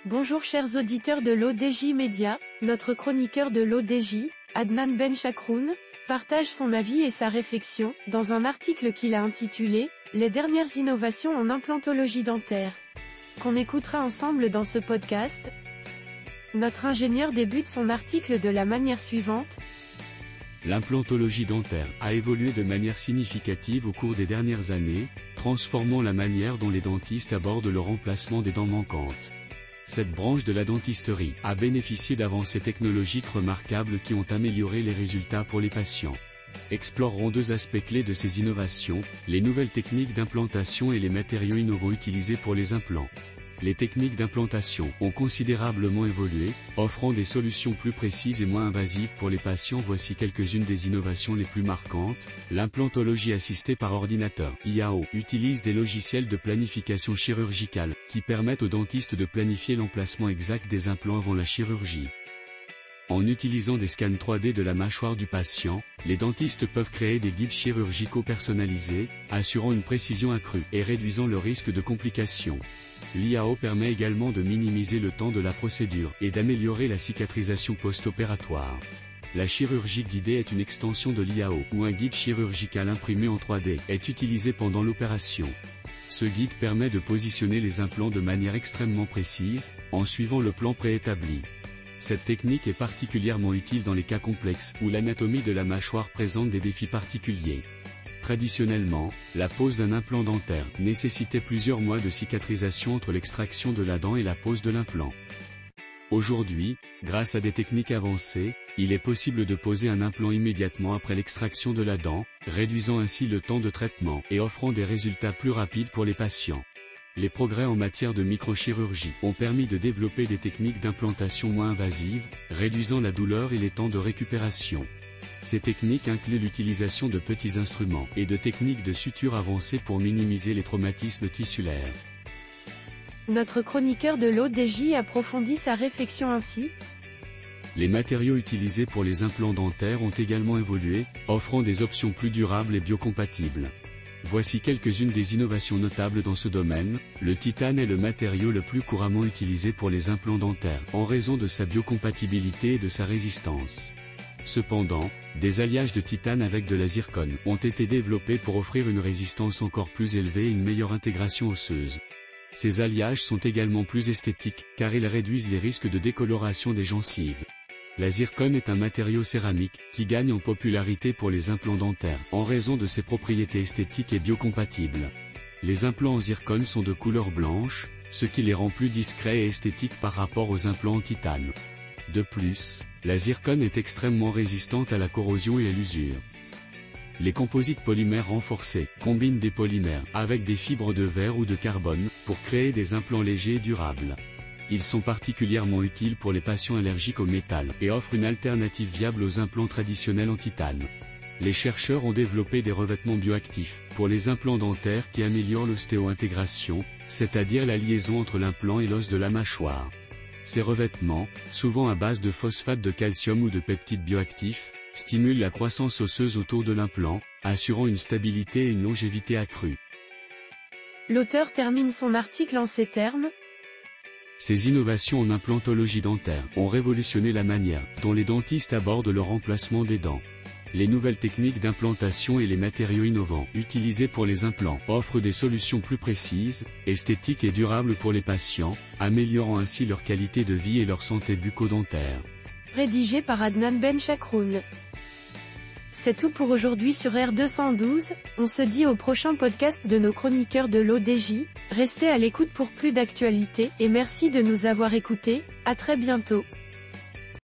Bonjour chers auditeurs de l'ODJ Média, notre chroniqueur de l'ODJ, Adnan Benchakroun, partage son avis et sa réflexion, dans un article qu'il a intitulé « Les dernières innovations en implantologie dentaire », qu'on écoutera ensemble dans ce podcast. Notre ingénieur débute son article de la manière suivante. L'implantologie dentaire a évolué de manière significative au cours des dernières années, transformant la manière dont les dentistes abordent le remplacement des dents manquantes. Cette branche de la dentisterie a bénéficié d'avancées technologiques remarquables qui ont amélioré les résultats pour les patients. Explorerons deux aspects clés de ces innovations, les nouvelles techniques d'implantation et les matériaux innovants utilisés pour les implants. Les techniques d'implantation ont considérablement évolué, offrant des solutions plus précises et moins invasives pour les patients. Voici quelques-unes des innovations les plus marquantes. L'implantologie assistée par ordinateur, IAO, utilise des logiciels de planification chirurgicale, qui permettent aux dentistes de planifier l'emplacement exact des implants avant la chirurgie. En utilisant des scans 3D de la mâchoire du patient, les dentistes peuvent créer des guides chirurgicaux personnalisés, assurant une précision accrue et réduisant le risque de complications. L'IAO permet également de minimiser le temps de la procédure et d'améliorer la cicatrisation post-opératoire. La chirurgie guidée est une extension de l'IAO, où un guide chirurgical imprimé en 3D est utilisé pendant l'opération. Ce guide permet de positionner les implants de manière extrêmement précise, en suivant le plan préétabli. Cette technique est particulièrement utile dans les cas complexes, où l'anatomie de la mâchoire présente des défis particuliers. Traditionnellement, la pose d'un implant dentaire nécessitait plusieurs mois de cicatrisation entre l'extraction de la dent et la pose de l'implant. Aujourd'hui, grâce à des techniques avancées, il est possible de poser un implant immédiatement après l'extraction de la dent, réduisant ainsi le temps de traitement et offrant des résultats plus rapides pour les patients. Les progrès en matière de microchirurgie ont permis de développer des techniques d'implantation moins invasives, réduisant la douleur et les temps de récupération. Ces techniques incluent l'utilisation de petits instruments et de techniques de suture avancées pour minimiser les traumatismes tissulaires. Notre chroniqueur de l'ODJ approfondit sa réflexion ainsi. Les matériaux utilisés pour les implants dentaires ont également évolué, offrant des options plus durables et biocompatibles. Voici quelques-unes des innovations notables dans ce domaine. Le titane est le matériau le plus couramment utilisé pour les implants dentaires, en raison de sa biocompatibilité et de sa résistance. Cependant, des alliages de titane avec de la zircone ont été développés pour offrir une résistance encore plus élevée et une meilleure intégration osseuse. Ces alliages sont également plus esthétiques, car ils réduisent les risques de décoloration des gencives. La zircone est un matériau céramique, qui gagne en popularité pour les implants dentaires, en raison de ses propriétés esthétiques et biocompatibles. Les implants en zircone sont de couleur blanche, ce qui les rend plus discrets et esthétiques par rapport aux implants en titane. De plus, la zircone est extrêmement résistante à la corrosion et à l'usure. Les composites polymères renforcés combinent des polymères avec des fibres de verre ou de carbone, pour créer des implants légers et durables. Ils sont particulièrement utiles pour les patients allergiques au métal et offrent une alternative viable aux implants traditionnels en titane. Les chercheurs ont développé des revêtements bioactifs pour les implants dentaires qui améliorent l'ostéo-intégration, c'est-à-dire la liaison entre l'implant et l'os de la mâchoire. Ces revêtements, souvent à base de phosphate de calcium ou de peptides bioactifs, stimulent la croissance osseuse autour de l'implant, assurant une stabilité et une longévité accrues. L'auteur termine son article en ces termes. Ces innovations en implantologie dentaire ont révolutionné la manière dont les dentistes abordent le remplacement des dents. Les nouvelles techniques d'implantation et les matériaux innovants utilisés pour les implants offrent des solutions plus précises, esthétiques et durables pour les patients, améliorant ainsi leur qualité de vie et leur santé bucco-dentaire. Rédigé par Adnan Benchakroun. C'est tout pour aujourd'hui sur R212, on se dit au prochain podcast de nos chroniqueurs de l'ODJ, restez à l'écoute pour plus d'actualités et merci de nous avoir écoutés, à très bientôt.